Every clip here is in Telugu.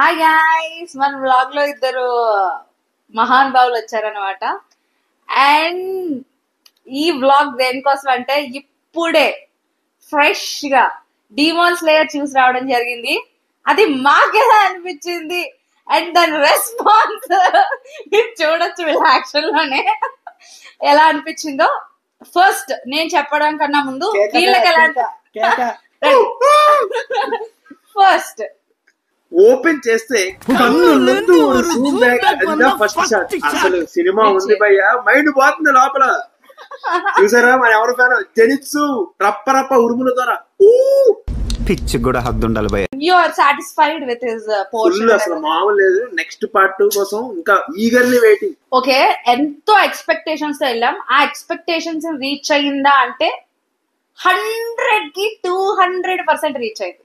హాయ్ గైస్, మన వ్లాగ్ లో ఇద్దరు మహానుభావులు వచ్చారనమాట. అండ్ ఈ వ్లాగ్ దేనికోసం అంటే ఇప్పుడే ఫ్రెష్ గా డీమోన్ స్లేయర్ చూసి రావడం జరిగింది. అది మాకెలా అనిపించింది అండ్ దాని రెస్పాన్స్ మీరు చూడొచ్చు వీళ్ళ యాక్షన్ లోనే ఎలా అనిపించిందో. ఫస్ట్ నేను చెప్పడం కన్నా ముందు వీళ్ళకి ఎలా ఫస్ట్ ఓపెన్ చేస్తే కన్నులందు ఫస్ట్ షాట్. అసలు సినిమా ఉంది భయ్యా, మైండ్ పోతుంది లోపల. చూసారా మన ఎవరు ఫ్యాన్ జెనిత్సు రప్ప రప్ప ఉరుముల ద్వారా పిచ్ కూడా హద్దు ఉండాలి భయ్యా. You are satisfied with his portion? అసలు మామూలు లేదు. నెక్స్ట్ పార్ట్ 2 కోసం ఇంకా ఈగర్లీ వెయిటింగ్. ఓకే, ఎంతో ఎక్స్పెక్టేషన్స్ తో వెళ్ళాం. ఆ ఎక్స్పెక్టేషన్స్ రీచ్ అయ్యిందా అంటే 100 కి 200% రీచ్ అయింది.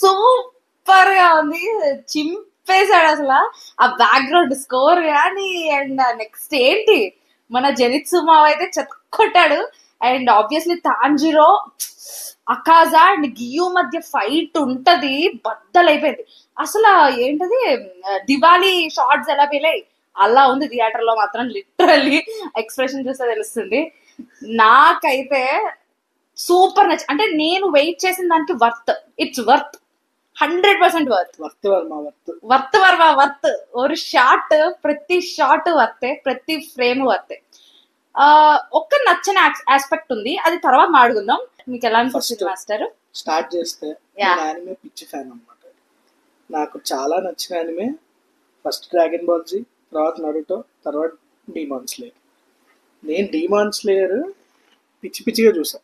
సూపర్ గా ఉంది, చింపేశాడు అసలు. ఆ బ్యాక్గ్రౌండ్ స్కోర్ కానీ అండ్ నెక్స్ట్ ఏంటి మన జెనిత్సు మావ అయితే చెత్తకొట్టాడు. అండ్ ఆబ్వియస్లీ తాంజిరో, అకాజా అండ్ గియు మధ్య ఫైట్ ఉంటది, బద్దలైపోయింది అసలు. ఏంటది దివాళీ షార్ట్స్ ఎలా పేలాయి అలా ఉంది థియేటర్ లో మాత్రం. లిటరల్లీ ఎక్స్ప్రెషన్ చూస్తే తెలుస్తుంది. నాకైతే సూపర్ నచ్చి, అంటే నేను వెయిట్ చేసిన దానికి worth. It's worth, 100% worth worth. ఒక షాట్, ప్రతి షాట్ వర్తే, ప్రతి ఫ్రేమ్ వర్తే. ఒక్క నచ్చని ఆస్పెక్ట్ ఉంది, అది తర్వాత మాట్లాడుకుందాం. మీకు ఎలా అనిపిస్తుంది మాస్టర్? స్టార్ట్ చేస్తే యానిమే పిచ్చి ఫ్యాన్ అన్నమాట. నాకు చాలా నచ్చిన anime first dragon Ball Z, తర్వాత నరుటో, తర్వాత డీమాన్ స్లేయర్. నేను డీమాన్ స్లేయర్ పిచ్చి పిచ్చిగా చూసా.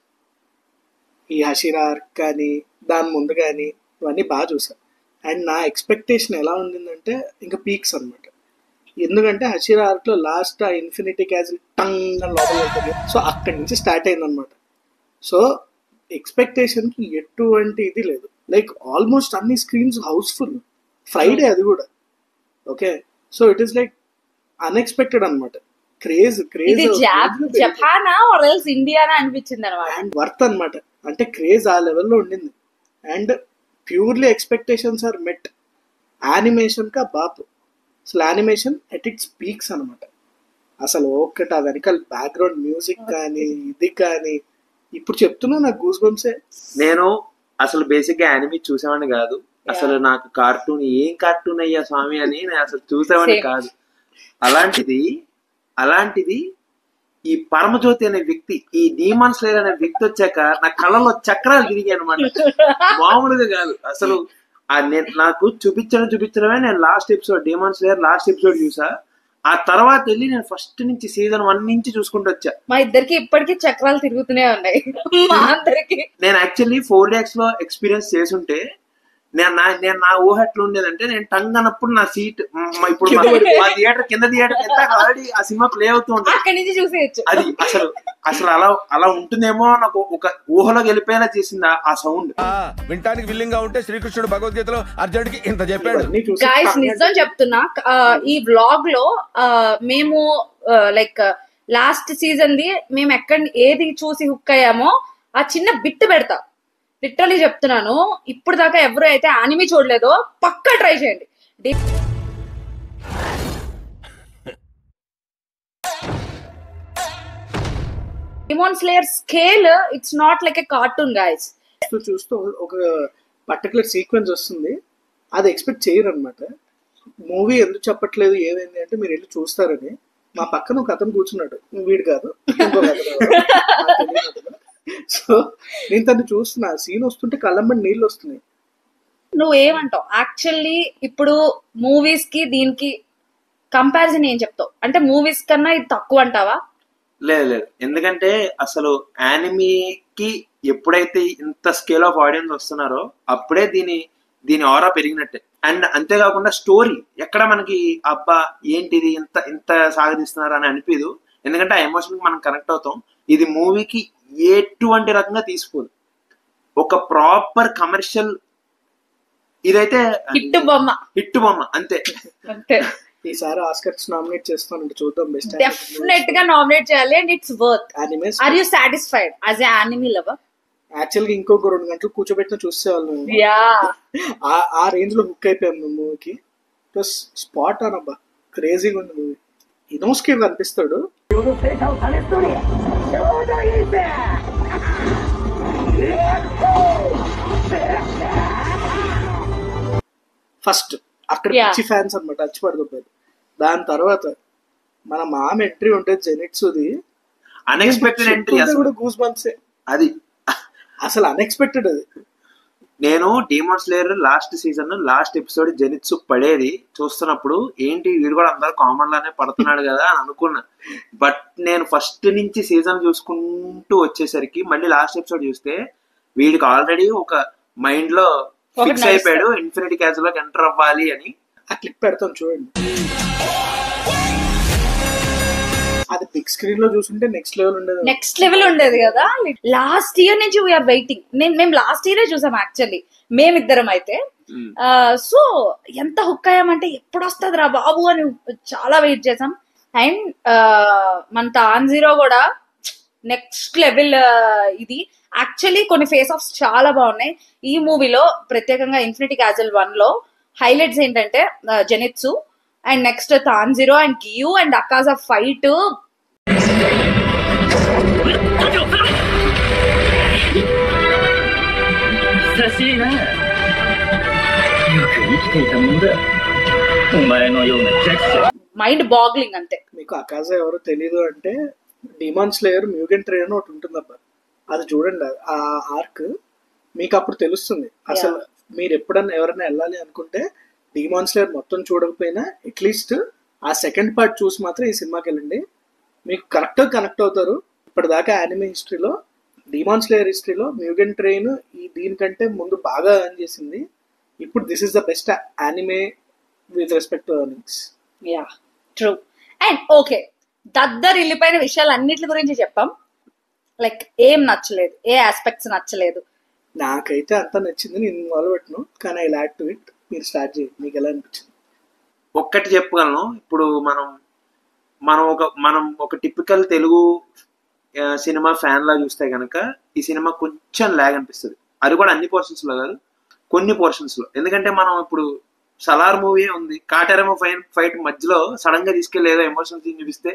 ఈ హషిరా ఆర్క్ కానీ దాని ముందు కానీ ఇవన్నీ బాగా చూసా. అండ్ నా ఎక్స్పెక్టేషన్ ఎలా ఉండిందంటే ఇంకా పీక్స్ అనమాట. ఎందుకంటే హషిరా ఆర్క్ లో లాస్ట్ ఆ ఇన్ఫినిటీ క్యాజిల్ టంగ్ అని లోపల వెళ్తుంది. సో అక్కడి నుంచి స్టార్ట్ అయింది అనమాట. సో ఎక్స్పెక్టేషన్ కి ఎటువంటి ఇది లేదు. లైక్ ఆల్మోస్ట్ అన్ని స్క్రీన్స్ హౌస్ఫుల్, ఫ్రైడే అది కూడా. Okay, so it is like unexpected అనమాట. క్రేజ్ జపానా ఆర్ ఎల్స్ ఇండియానా అనిపించింది అనమాట. అండ్ వర్త్ అనమాట. అంటే క్రేజ్ ఆ లెవెల్లో ఉండింది. And purely expectations are met. Animation కా బాపు, అసలు యానిమేషన్ ఎట్ ఇట్స్ పీక్స్ అనమాట. అసలు ఒక్కటి ఆ వెనకాల బ్యాక్గ్రౌండ్ మ్యూజిక్ కానీ ఇది కానీ ఇప్పుడు చెప్తున్నా నాకు గూస్ బంప్సే. నేను అసలు బేసిక్ గా యానిమే చూసేవాడిని కాదు. అసలు నాకు కార్టూన్ ఏం కార్టూన్ అయ్యా స్వామి అని నేను అసలు చూసేవాడిని కాదు. అలాంటిది ఈ పరమజ్యోతి అనే వ్యక్తి, ఈ డీమాన్ స్లేయర్ అనే వ్యక్తి వచ్చాక నా కళ్ళలో చక్రాలు తిరిగాయి అనమాట. మామూలుగా కాదు అసలు. నాకు చూపించడమే నేను last episode, demon slayer last episode చూసా. ఆ తర్వాత వెళ్ళి నేను ఫస్ట్ నుంచి సీజన్ 1 నుంచి చూసుకుంటూ వచ్చా. మా ఇద్దరికి ఇప్పటికీ చక్రాలు తిరుగుతూనే ఉన్నాయి. మా అందరికి నేను యాక్చువల్లీ 4DX లో ఎక్స్పీరియన్స్ చేసుంటే నా ఊహ ఎట్లా ఉండేదంటే, నేను టంగ్ అన్నప్పుడు నా సీట్ ఇప్పుడు మా థియేటర్ కింద ఆల్రెడీ ఆ సినిమా ప్లే అవుతూ ఉంటుంది, అక్కడి నుంచి చూసేయచ్చు. అది అసలు అలా ఉంటుందేమో నాకు ఒక ఊహలోకి వెళ్ళిపోయేలా చేసింది ఆ సౌండ్. వింటానికి విల్లింగ్ గా ఉంటే శ్రీకృష్ణుడు భగవద్గీతలో అర్జునుడికి ఇంత చెప్పాడు. గైస్ నిజం చెప్తున్నా, ఈ వ్లాగ్ లో మేము లైక్ లాస్ట్ సీజన్ ది మేము ఏది చూసి హుక్ అయ్యామో ఆ చిన్న బిట్ పెడతా. లిటరలీ చెప్తున్నాను, ఇప్పుడు దాకా ఎవరు అయితే యానిమే చూడలేదో పక్కా ట్రై చేయండి. Demon slayer scale it's not like a cartoon guys. చూస్తూ ఒక పర్టికులర్ సీక్వెన్స్ వస్తుంది, అది ఎక్స్పెక్ట్ చేయరు అనమాట. మూవీ ఎందుకు చెప్పట్లేదు ఏమైంది అంటే మీరు వెళ్ళి చూస్తారని. మా పక్కన ఒక అతను కూర్చున్నాడు, వీడు కాదు ఇంకొక అతను. సో నేను తను చూస్తున్నా, సీన్ వస్తుంటే కళ్ళంబడి నీళ్ళు వస్తున్నాయి. నువ్వేమంటావు యాక్చువల్లీ ఇప్పుడు మూవీస్ కి దీనికి కంపారిజన్ ఏం చెప్తావు? అంటే మూవీస్ కన్నా ఇది తక్కువ అంటావా? లేదు, ఎందుకంటే అసలు యానిమేకి ఎప్పుడైతే ఇంత స్కేల్ ఆఫ్ ఆడియన్స్ వస్తున్నారో అప్పుడే దీని ఆరా పెరిగినట్టే. అండ్ అంతేకాకుండా స్టోరీ ఎక్కడ మనకి అబ్బా ఏంటిది ఇంత సాగదీస్తున్నారు అని అనిపిదు. ఎందుకంటే ఆ ఎమోషన్ మనం కనెక్ట్ అవుతాం. ఇది మూవీకి ఎటువంటి రకంగా తీసుకోదు, ఒక ప్రాపర్ కమర్షియల్. ఇదైతే హిట్ బొమ్మ అంతే. ఈసారి ఆస్కర్స్ నామినేట్ చేస్తానంటే చూద్దాం. బెస్ట్ డెఫినెట్ గా నామినేట్ చేయాలి. And it's worth. Are you satisfied as a anime lover? యాక్చువల్గా ఇంకొక 2 గంటలు కూర్చోబెట్టిన చూసేవాళ్ళం. యా ఆ రేంజ్ లో బుక్ అయిపోయాం మేము మూవీకి. ప్లస్ స్పాట్ ఆన్ అబ్బా, క్రేజీగా ఉంది మూవీ. ఇనోస్కే కనిపిస్తాడు. ఫస్ట్ అక్కడ పిచ్చి ఫ్యాన్స్ అనమాట, అచ్చిపడుతుంది. దాని తర్వాత మన మామ ఎంట్రీ ఉంటుంది జెనిట్సుది, అన్ఎక్స్పెక్టెడ్ ఎంట్రీ, కూడా గూస్ బంప్స్. అది అసలు అన్ఎక్స్పెక్టెడ్. అది నేను demon slayer last season last episode Zenitsu పడేది చూస్తున్నప్పుడు ఏంటి వీడు కూడా అందరూ కామన్ లానే పడుతున్నాడు కదా అని అనుకున్నా. బట్ నేను ఫస్ట్ నుంచి సీజన్ చూసుకుంటూ వచ్చేసరికి మళ్ళీ లాస్ట్ ఎపిసోడ్ చూస్తే వీడికి ఆల్రెడీ ఒక మైండ్ లో ఫిక్స్ అయిపోయాడు ఇన్ఫినిటీ క్యాజ్ లోకి ఎంటర్ అవ్వాలి అని. ఆ క్లిప్ పెడతాం చూడండి. అది బిగ్ స్క్రీన్ లో చూసుంటే నెక్స్ట్ లెవెల్ ఉండేది కదా. లాస్ట్ ఇయర్ నుంచి వీఆర్ వెయిటింగ్. మేము లాస్ట్ ఇయరే చూసాం యాక్చువల్లీ మేమిద్దరం అయితే. సో ఎంత హుక్ అయ్యామంటే ఎప్పుడు వస్తుంది రా బాబు అని చాలా వెయిట్ చేసాం. అండ్ మన తాంజీరో కూడా నెక్స్ట్ లెవెల్. ఇది యాక్చువల్లీ కొన్ని ఫేస్ ఆఫ్స్ చాలా బాగున్నాయి ఈ మూవీలో. ప్రత్యేకంగా ఇన్ఫినిటీ క్యాజల్ 1 లో హైలైట్స్ ఏంటంటే Zenitsu and next Tanjiro and Giyu and Akaza fight. Mind boggling అంతే. మీకు అకాజా ఎవరో తెలీదు అంటే డిమాన్ స్లేయర్ మ్యూగెన్ ట్రైన్ అని ఒకటి ఉంటుందబ్బా, అది చూడండి. ఆ ఆర్క్ మీకు అప్పుడు తెలుస్తుంది. అసలు మీరు ఎప్పుడన్నా ఎవరైనా వెళ్ళాలి అనుకుంటే డిమాన్ స్లేయర్ మొత్తం చూడకపోయినా అట్లీస్ట్ ఆ సెకండ్ పార్ట్ చూసి మాత్రం ఈ సినిమాకి వెళ్ళండి, మీకు కరెక్ట్గా కనెక్ట్ అవుతారు. ఇప్పటిదాకా యానిమే హిస్టరీలో, డిమాన్ స్లేయర్ హిస్టరీలో మ్యూగెన్ ట్రైన్ దీనికంటే ముందు బాగా ఎర్న్ చేసింది. ఇప్పుడు this is the best anime with respect to earnings. Yeah true. And okay, దద్దరు వెళ్ళిపోయిన విషయాలు అన్నిటి గురించి చెప్పాం. లైక్ ఏం నచ్చలేదు, ఏ ఆస్పెక్ట్స్ నచ్చలేదు? నాకైతే అంతా నచ్చింది, నేను మొదలుపెట్టను, కానీ ఐ లాడ్ టు ఇట్. మీరు స్టార్ట్ చేయండి, మీకు ఎలా అనిపించింది? ఒక్కటి చెప్పగలను. ఇప్పుడు మనం ఒక టిపికల్ తెలుగు సినిమా ఫ్యాన్ లా చూస్తే కనుక ఈ సినిమా కొంచెం లాగ్ అనిపిస్తుంది. అది కూడా అన్ని పోర్షన్స్ లో కాదు, కొన్ని పోర్షన్స్ లో. ఎందుకంటే మనం ఇప్పుడు సలార్ మూవీ ఉంది, కాటేరమో ఫైట్ మధ్యలో సడన్ గా తీసుకెళ్లి ఏదో ఎమోషనల్ సీన్ చూపిస్తే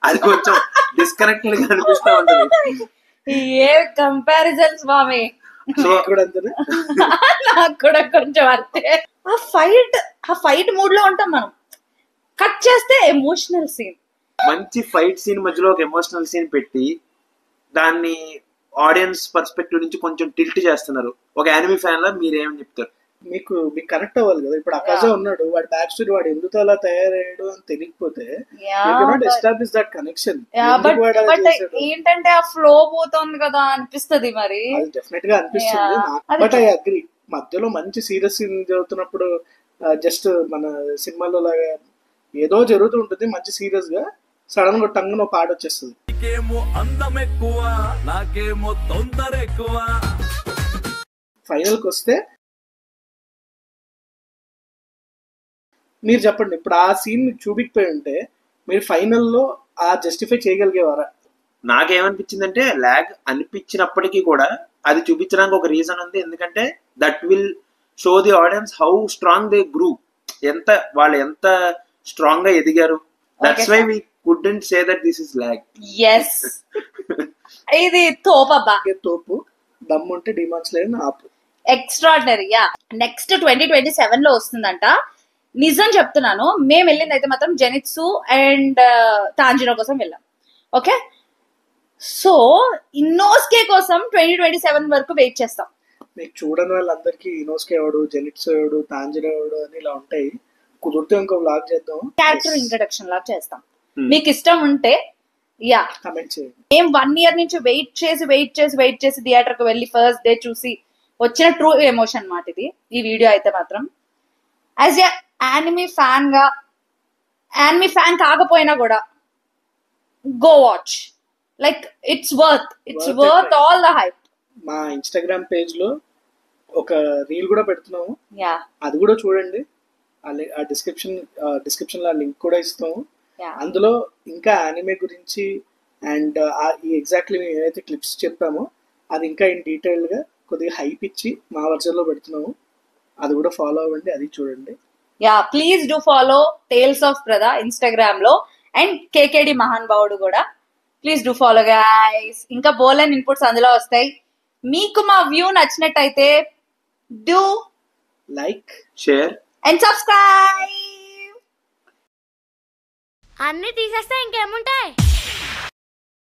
అది కొంచెం డిస్కనెక్టెడ్ గా అనిపిస్తా ఉంటుంది. ఏ కంపారిజన్ స్వామి. సో నాకు కూడా కొంచెం అంతే. ఆ ఫైట్ మూడ్ లో ఉంటాం మనం, కట్ చేస్తే ఎమోషనల్ సీన్, మంచి ఫైట్ సీన్ మధ్యలో ఒక ఎమోషనల్ సీన్ పెట్టి దాన్ని ఆడియన్స్ పర్స్పెక్టివ్ నుంచి కొంచెం టిల్ట్ చేస్తున్నారు. ఒక యానిమే ఫ్యాన్ లా మీరేమని చెప్తారు? మీకు కనెక్ట్ అవ్వాలి కదా. ఇప్పుడు అకాజా ఉన్నాడు, వాడి బ్యాక్ స్టోరీ, వాడు ఎందుకు అలా తయారయ్యాడు అని తెలియకపోతే ఎస్టాబ్లిష్ దట్ కనెక్షన్. ఏంటంటే ఆ ఫ్లో పోతుంది కదా అనిపిస్తుంది. మరి అది డెఫినెట్ గా అనిపిస్తుంది. బట్ ఐ అగ్రీ, మధ్యలో మంచి సీరియస్ సీన్ జరుగుతున్నప్పుడు జస్ట్ మన సినిమాలో లాగా ఏదో జరుగుతూ ఉంటుంది మంచి సీరియస్ గా, సడన్ గా టంగ్ ఒక పాట వచ్చేస్తుంది. ఫైనల్ కి వస్తే మీరు చెప్పండి, ఇప్పుడు ఆ సీన్ చూపించిపోయి ఉంటే మీరు ఫైనల్లో ఆ జస్టిఫై చేయగలిగేవారా? నాకేమనిపించిందంటే లాగ్ అనిపించినప్పటికీ కూడా అది చూపించడానికి ఒక రీజన్ ఉంది. ఎందుకంటే that will show the audience how strong they grew, వాళ్ళు ఎంత స్ట్రాంగ్ గా ఎదిగారు. That's why we couldn't say that this is lag. yes ఇది తోపబ్బా, తోపు దమ్ముంటే డిమాన్ స్లేయర్ ఆపు. ఎక్స్ట్రాడినరీ. యా నెక్స్ట్ 2027 లో వస్తుందంట. నిజం చెప్తున్నాను, మేము వెళ్ళింది అయితే మాత్రం జెనిట్సు అండ్ తాంజిరో కోసం వెళ్ళాం. ఓకే, సో ఇన్నోస్కే కోసం 2027 వరకు వెయిట్ చేస్తాం. మీకు చూడని వాళ్ళందరికీ ఇనోస్కే ఎవడు, జెనిట్సు ఎవడు, తాంజిరో ఎవడు అని ఇలా ఉంటాయి. కుదిరితే ఇంకో వ్లాగ్ చేద్దాం, క్యారెక్టర్ ఇంట్రడక్షన్ లాగా చేస్తాం. మీకు ఇష్టం ఉంటే యా కమెంట్ చేయండి. మేము 1 year నుంచి వెయిట్ చేసి థియేటర్ కు వెళ్ళి ఫస్ట్ డే చూసి వచ్చిన ట్రూ ఎమోషన్ మాట ఇది. ఈ వీడియో అయితే మాత్రం యాజ్ ఎ యానిమే ఫ్యాన్ గా, యానిమే ఫ్యాన్ కాకపోయినా కూడా go watch. Like it's worth all the hype. మా ఇన్స్టాగ్రామ్ పేజ్ లో ఒక రీల్ కూడా పెడుతున్నాము, యా అది కూడా చూడండి. ఆ డిస్క్రిప్షన్ లో లింక్ కూడా ఇస్తాము. అందులో ఇంకా యానిమే గురించి అండ్ ఈ ఎగ్జాక్ట్లీ మేము ఏదైతే క్లిప్స్ చెప్పామో అది ఇంకా ఇన్ డీటెయిల్డ్గా కొద్దిగా హైప్ ఇచ్చి మా వర్షన్లో పెడుతున్నాము. అది కూడా ఫాలో అవ్వండి, అది చూడండి. Yeah, please do follow tales of ప్రద ఇన్స్టాగ్రామ్ లో అండ్ కేకేడి మహాన్ భావుడు కూడా ప్లీజ్ డూ ఫాలో గైస్. ఇంకా బోలెన్ ఇన్పుట్స్ అందులో వస్తాయి. మీకు మా వ్యూ నచ్చినట్టయితే do like, share and subscribe. అన్ని తీసేస్తే ఇంకేముంటాయి.